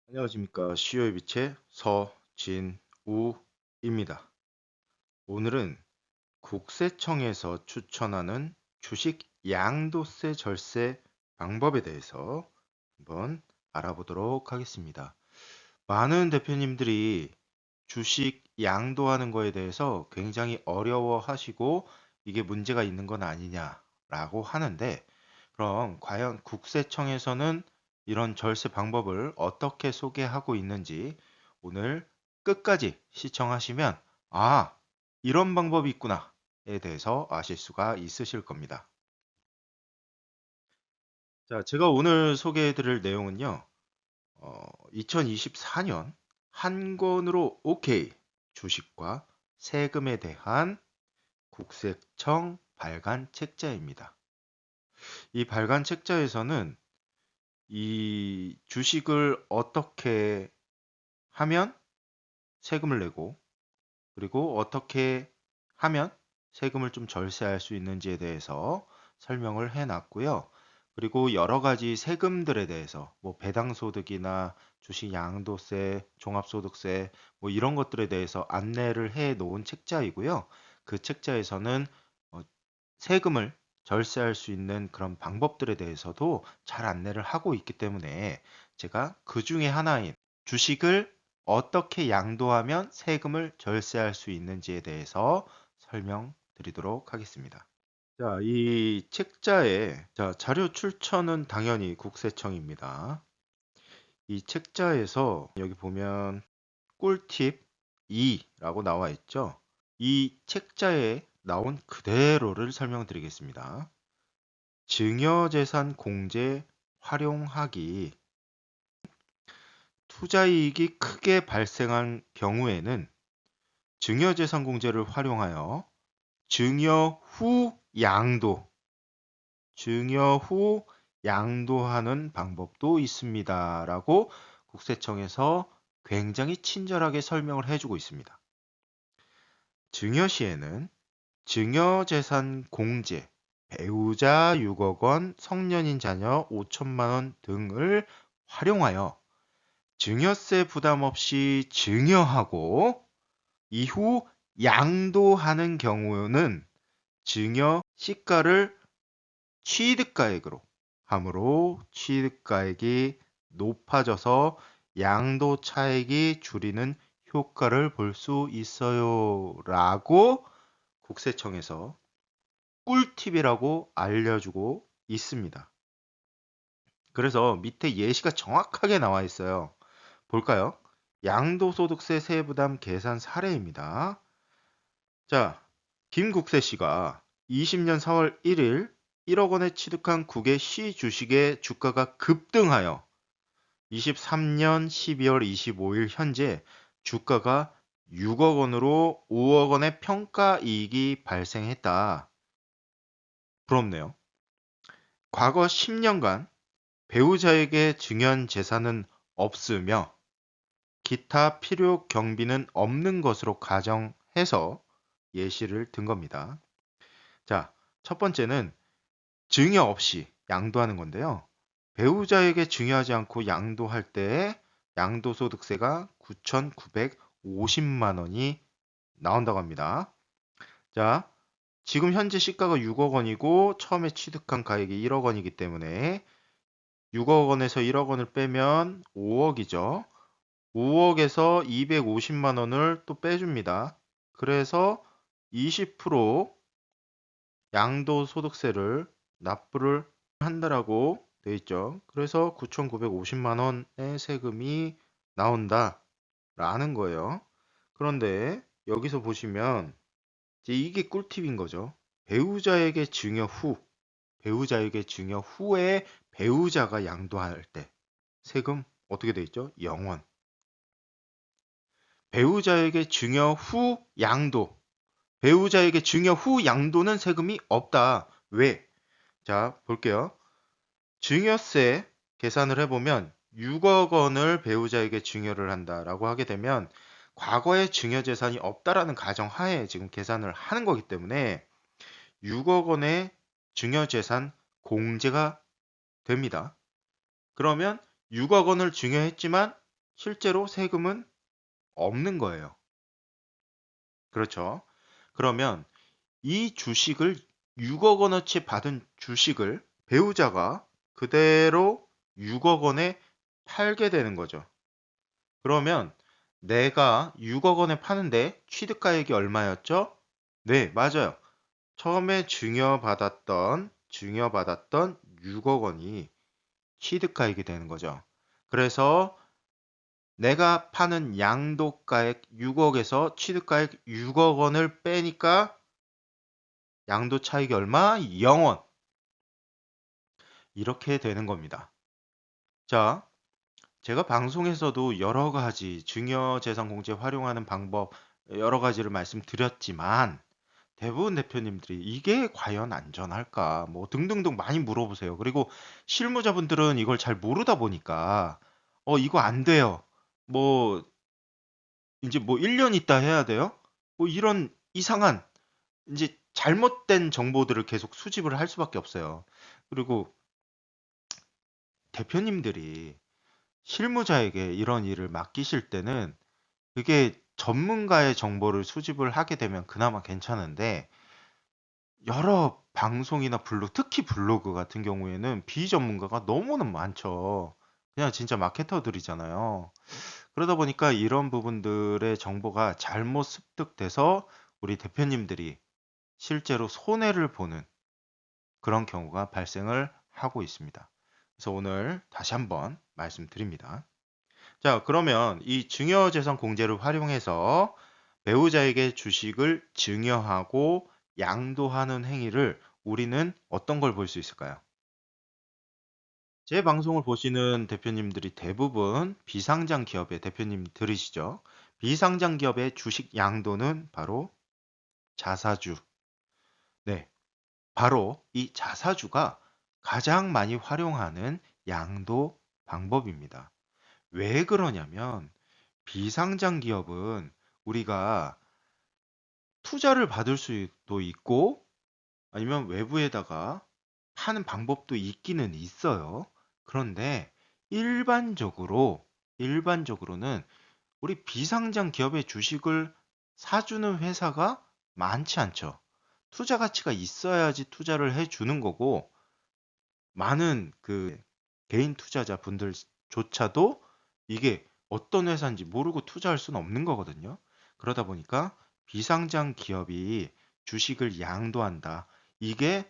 안녕하십니까. 시효의 빛의 서진우입니다. 오늘은 국세청에서 추천하는 주식 양도세 절세 방법에 대해서 한번 알아보도록 하겠습니다. 많은 대표님들이 주식 양도하는 거에 대해서 굉장히 어려워하시고 이게 문제가 있는 건 아니냐라고 하는데, 그럼 과연 국세청에서는 이런 절세 방법을 어떻게 소개하고 있는지 오늘 끝까지 시청하시면 이런 방법이 있구나에 대해서 아실 수가 있으실 겁니다. 자, 제가 오늘 소개해 드릴 내용은요. 2024년 한 권으로 OK 주식과 세금에 대한 국세청 발간 책자입니다. 이 발간 책자에서는 이 주식을 어떻게 하면 세금을 내고, 그리고 어떻게 하면 세금을 좀 절세할 수 있는지에 대해서 설명을 해놨고요. 그리고 여러 가지 세금들에 대해서 뭐 배당소득이나 주식 양도세, 종합소득세 뭐 이런 것들에 대해서 안내를 해 놓은 책자이고요. 그 책자에서는 세금을 절세할 수 있는 그런 방법들에 대해서도 잘 안내를 하고 있기 때문에 제가 그 중에 하나인 주식을 어떻게 양도하면 세금을 절세할 수 있는지에 대해서 설명드리도록 하겠습니다. 자, 이 책자의 자료 출처는 당연히 국세청입니다. 이 책자에서 여기 보면 꿀팁 2라고 나와 있죠. 이 책자에 나온 그대로를 설명드리겠습니다. 증여재산 공제 활용하기. 투자이익이 크게 발생한 경우에는 증여재산 공제를 활용하여 증여 후 양도하는 방법도 있습니다. 라고 국세청에서 굉장히 친절하게 설명을 해주고 있습니다. 증여 시에는 증여재산 공제, 배우자 6억 원, 성년인 자녀 5천만 원 등을 활용하여 증여세 부담 없이 증여하고 이후 양도하는 경우는 증여 시가를 취득가액으로 함으로 취득가액이 높아져서 양도 차익이 줄이는 효과를 볼 수 있어요. 라고 국세청에서 꿀팁이라고 알려주고 있습니다. 그래서 밑에 예시가 정확하게 나와 있어요. 볼까요? 양도소득세 세부담 계산 사례입니다. 자, 김국세 씨가 20년 4월 1일 1억 원에 취득한 국외 시 주식의 주가가 급등하여 23년 12월 25일 현재 주가가 6억 원으로 5억 원의 평가 이익이 발생했다. 부럽네요. 과거 10년간 배우자에게 증여한 재산은 없으며 기타 필요 경비는 없는 것으로 가정해서 예시를 든 겁니다. 자, 첫 번째는 증여 없이 양도하는 건데요. 배우자에게 증여하지 않고 양도할 때 양도소득세가 9,950만 원이 나온다고 합니다. 자, 지금 현재 시가가 6억 원이고 처음에 취득한 가액이 1억 원이기 때문에 6억 원에서 1억 원을 빼면 5억이죠. 5억에서 250만 원을 또 빼줍니다. 그래서 20% 양도소득세를 납부를 한다라고 돼 있죠. 그래서 9,950만 원의 세금이 나온다라는 거예요. 그런데 여기서 보시면 이제 이게 꿀팁인 거죠. 배우자에게 증여 후에 배우자가 양도할 때 세금 어떻게 돼 있죠? 0원. 배우자에게 증여 후 양도는 세금이 없다. 왜? 자, 볼게요. 증여세 계산을 해보면 6억 원을 배우자에게 증여를 한다라고 하게 되면 과거에 증여재산이 없다라는 가정하에 지금 계산을 하는 거기 때문에 6억 원의 증여재산 공제가 됩니다. 그러면 6억 원을 증여했지만 실제로 세금은 없는 거예요. 그렇죠. 그러면 이 주식을 6억 원어치 받은 주식을 배우자가 그대로 6억 원에 팔게 되는 거죠. 그러면 내가 6억 원에 파는데 취득가액이 얼마였죠? 네, 맞아요. 처음에 증여받았던 6억 원이 취득가액이 되는 거죠. 그래서 내가 파는 양도가액 6억에서 취득가액 6억 원을 빼니까 양도 차익이 얼마? 0원. 이렇게 되는 겁니다. 자, 제가 방송에서도 여러 가지 증여재산공제 활용하는 방법 여러 가지를 말씀드렸지만 대부분 대표님들이 이게 과연 안전할까? 뭐 등등등 많이 물어보세요. 그리고 실무자분들은 이걸 잘 모르다 보니까 이거 안 돼요. 뭐 이제 뭐 1년 있다 해야 돼요? 뭐 이런 이상한 이제 잘못된 정보들을 계속 수집을 할 수밖에 없어요. 그리고 대표님들이 실무자에게 이런 일을 맡기실 때는 그게 전문가의 정보를 수집을 하게 되면 그나마 괜찮은데 여러 방송이나 블로그, 특히 블로그 같은 경우에는 비전문가가 너무나 많죠. 그냥 진짜 마케터들이잖아요. 그러다 보니까 이런 부분들의 정보가 잘못 습득돼서 우리 대표님들이 실제로 손해를 보는 그런 경우가 발생을 하고 있습니다. 그래서 오늘 다시 한번 말씀드립니다. 자, 그러면 이 증여재산 공제를 활용해서 배우자에게 주식을 증여하고 양도하는 행위를 우리는 어떤 걸 볼 수 있을까요? 제 방송을 보시는 대표님들이 대부분 비상장 기업의 대표님들이시죠. 비상장 기업의 주식 양도는 바로 자사주. 네, 바로 이 자사주가 가장 많이 활용하는 양도 방법입니다. 왜 그러냐면 비상장 기업은 우리가 투자를 받을 수도 있고 아니면 외부에다가 파는 방법도 있기는 있어요. 그런데 일반적으로는 우리 비상장 기업의 주식을 사주는 회사가 많지 않죠. 투자 가치가 있어야지 투자를 해주는 거고 많은 그 개인 투자자 분들조차도 이게 어떤 회사인지 모르고 투자할 수는 없는 거거든요. 그러다 보니까 비상장 기업이 주식을 양도한다. 이게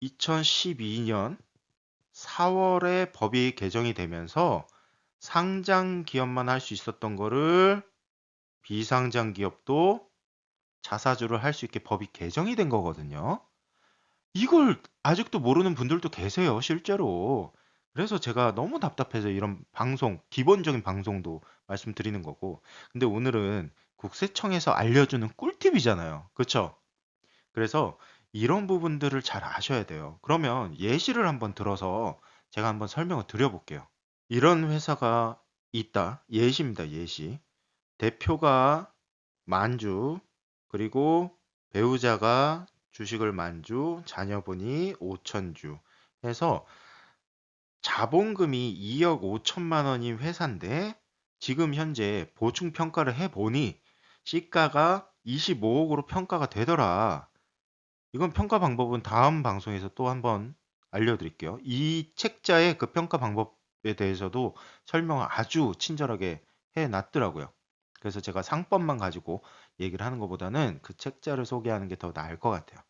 2012년 4월에 법이 개정이 되면서 상장 기업만 할 수 있었던 거를 비상장 기업도 자사주를 할 수 있게 법이 개정이 된 거거든요. 이걸 아직도 모르는 분들도 계세요, 실제로. 그래서 제가 너무 답답해서 이런 방송, 기본적인 방송도 말씀드리는 거고. 근데 오늘은 국세청에서 알려주는 꿀팁이잖아요. 그쵸? 그래서 이런 부분들을 잘 아셔야 돼요. 그러면 예시를 한번 들어서 제가 한번 설명을 드려볼게요. 이런 회사가 있다. 예시입니다, 예시. 대표가 만주, 그리고 배우자가 주식을 만주, 자녀분이 5천주 해서 자본금이 2억 5천만 원인 회사인데 지금 현재 보충 평가를 해보니 시가가 25억으로 평가가 되더라. 이건 평가 방법은 다음 방송에서 또 한번 알려드릴게요. 이 책자의 그 평가 방법에 대해서도 설명을 아주 친절하게 해놨더라고요. 그래서 제가 상법만 가지고 얘기를 하는 것보다는 그 책자를 소개하는 게 더 나을 것 같아요.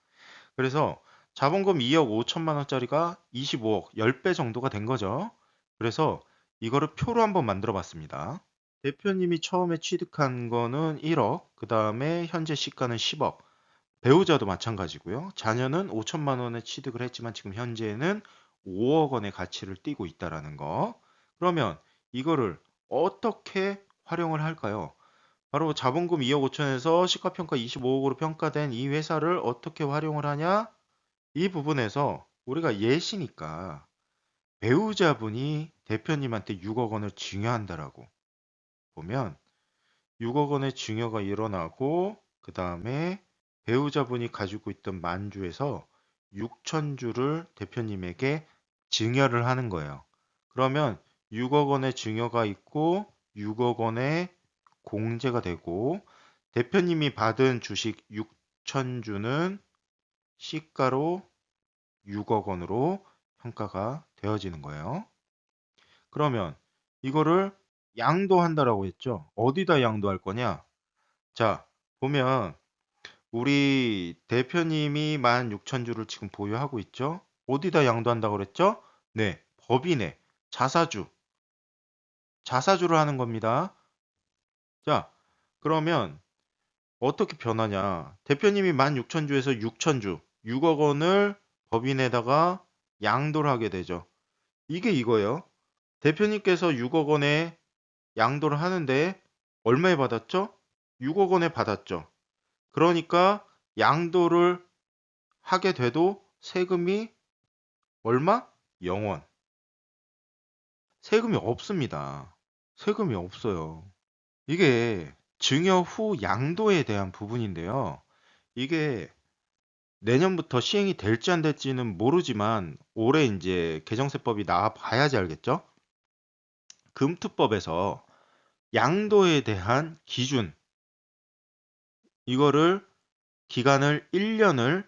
그래서 자본금 2억 5천만 원짜리가 25억, 10배 정도가 된 거죠. 그래서 이거를 표로 한번 만들어 봤습니다. 대표님이 처음에 취득한 거는 1억, 그 다음에 현재 시가는 10억, 배우자도 마찬가지고요. 자녀는 5천만 원에 취득을 했지만 지금 현재는 5억 원의 가치를 띠고 있다라는 거. 그러면 이거를 어떻게 활용을 할까요? 바로 자본금 2억 5천에서 시가평가 25억으로 평가된 이 회사를 어떻게 활용을 하냐? 이 부분에서 우리가 예시니까 배우자분이 대표님한테 6억 원을 증여한다라고 보면 6억 원의 증여가 일어나고 그 다음에 배우자분이 가지고 있던 만주에서 6,000주를 대표님에게 증여를 하는 거예요. 그러면 6억 원의 증여가 있고 6억 원의 공제가 되고 대표님이 받은 주식 6,000주는 시가로 6억 원으로 평가가 되어지는 거예요. 그러면 이거를 양도한다라고 했죠. 어디다 양도할 거냐? 자, 보면 우리 대표님이 16,000주를 지금 보유하고 있죠. 어디다 양도한다고 그랬죠? 네, 법인에 자사주를 하는 겁니다. 자, 그러면 어떻게 변하냐? 대표님이 16,000주에서 6,000주, 6억 원을 법인에다가 양도를 하게 되죠. 이게 이거예요. 대표님께서 6억 원에 양도를 하는데 얼마에 받았죠? 6억 원에 받았죠. 그러니까 양도를 하게 돼도 세금이 얼마? 0원. 세금이 없습니다. 세금이 없어요. 이게 증여 후 양도에 대한 부분인데요. 이게 내년부터 시행이 될지 안 될지는 모르지만 올해 이제 개정세법이 나와 봐야지 알겠죠? 금투법에서 양도에 대한 기준, 이거를 기간을 1년을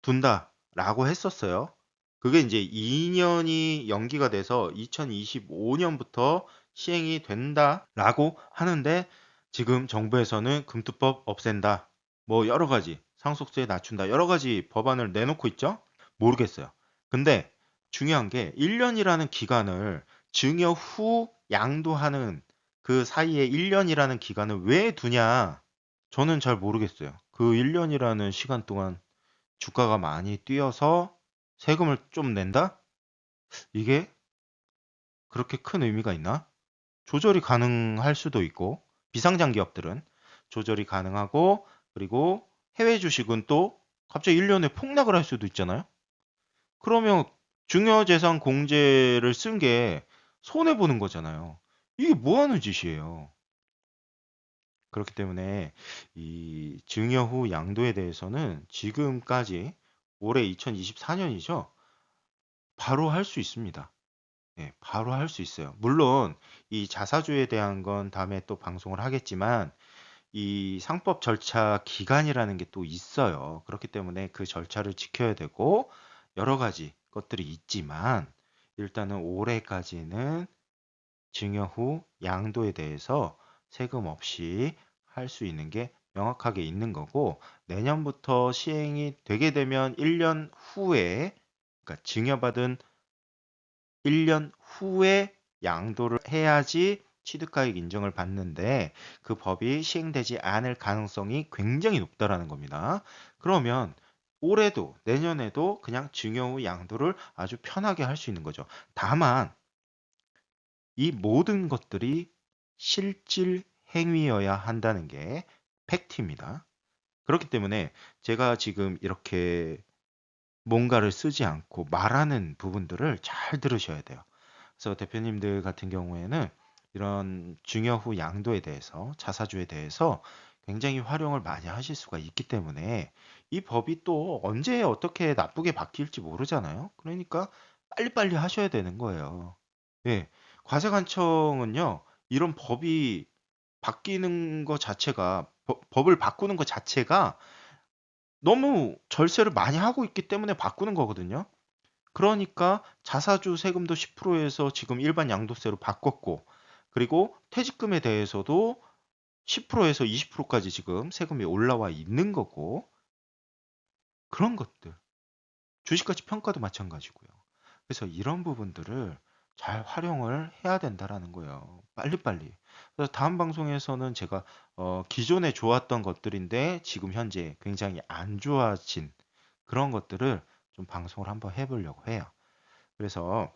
둔다라고 했었어요. 그게 이제 2년이 연기가 돼서 2025년부터 시행이 된다라고 하는데 지금 정부에서는 금투법 없앤다. 뭐 여러 가지 상속세 낮춘다. 여러 가지 법안을 내놓고 있죠. 모르겠어요. 근데 중요한 게 1년이라는 기간을 증여 후 양도하는 그 사이에 1년이라는 기간을 왜 두냐? 저는 잘 모르겠어요. 그 1년이라는 시간 동안 주가가 많이 뛰어서 세금을 좀 낸다? 이게 그렇게 큰 의미가 있나? 조절이 가능할 수도 있고, 비상장 기업들은 조절이 가능하고, 그리고 해외 주식은 또 갑자기 1년에 폭락을 할 수도 있잖아요? 그러면 중요재산 공제를 쓴 게 손해보는 거잖아요. 이게 뭐 하는 짓이에요? 그렇기 때문에 이 증여 후 양도에 대해서는 지금까지 올해 2024년이죠. 바로 할 수 있습니다. 예, 바로 할 수 있어요. 물론 이 자사주에 대한 건 다음에 또 방송을 하겠지만 이 상법 절차 기간이라는 게 또 있어요. 그렇기 때문에 그 절차를 지켜야 되고 여러 가지 것들이 있지만 일단은 올해까지는 증여 후 양도에 대해서 세금 없이 할 수 있는 게 명확하게 있는 거고 내년부터 시행이 되게 되면 1년 후에 그러니까 증여받은 1년 후에 양도를 해야지 취득가액 인정을 받는데 그 법이 시행되지 않을 가능성이 굉장히 높다라는 겁니다. 그러면 올해도 내년에도 그냥 증여 후 양도를 아주 편하게 할 수 있는 거죠. 다만 이 모든 것들이 실질 행위여야 한다는 게 팩트입니다. 그렇기 때문에 제가 지금 이렇게 뭔가를 쓰지 않고 말하는 부분들을 잘 들으셔야 돼요. 그래서 대표님들 같은 경우에는 이런 증여 후 양도에 대해서, 자사주에 대해서 굉장히 활용을 많이 하실 수가 있기 때문에 이 법이 또 언제 어떻게 나쁘게 바뀔지 모르잖아요. 그러니까 빨리빨리 하셔야 되는 거예요. 예. 과세관청은요, 이런 법이 바뀌는 것 자체가, 법을 바꾸는 것 자체가 너무 절세를 많이 하고 있기 때문에 바꾸는 거거든요. 그러니까 자사주 세금도 10%에서 지금 일반 양도세로 바꿨고, 그리고 퇴직금에 대해서도 10%에서 20%까지 지금 세금이 올라와 있는 거고, 그런 것들. 주식가치 평가도 마찬가지고요. 그래서 이런 부분들을 잘 활용을 해야 된다라는 거예요. 빨리빨리. 그래서 다음 방송에서는 제가 기존에 좋았던 것들인데 지금 현재 굉장히 안 좋아진 그런 것들을 좀 방송을 한번 해보려고 해요. 그래서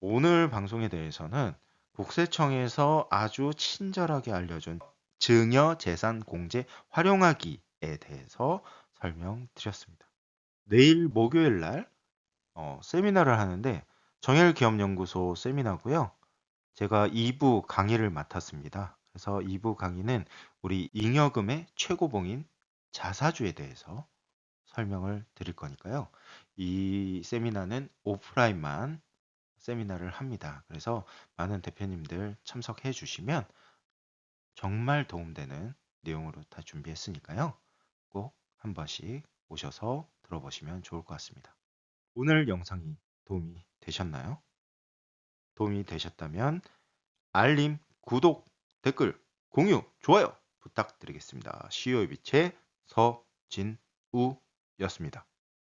오늘 방송에 대해서는 국세청에서 아주 친절하게 알려준 증여재산 공제 활용하기에 대해서 설명드렸습니다. 내일 목요일 날 세미나를 하는데 정헬기업연구소 세미나고요. 제가 2부 강의를 맡았습니다. 그래서 2부 강의는 우리 잉여금의 최고봉인 자사주에 대해서 설명을 드릴 거니까요. 이 세미나는 오프라인만 세미나를 합니다. 그래서 많은 대표님들 참석해 주시면 정말 도움되는 내용으로 다 준비했으니까요. 꼭 한 번씩 오셔서 들어보시면 좋을 것 같습니다. 오늘 영상이 도움이 되셨나요? 도움이 되셨다면 알림, 구독, 댓글, 공유, 좋아요 부탁드리겠습니다. CEO의 빛의 서진우였습니다.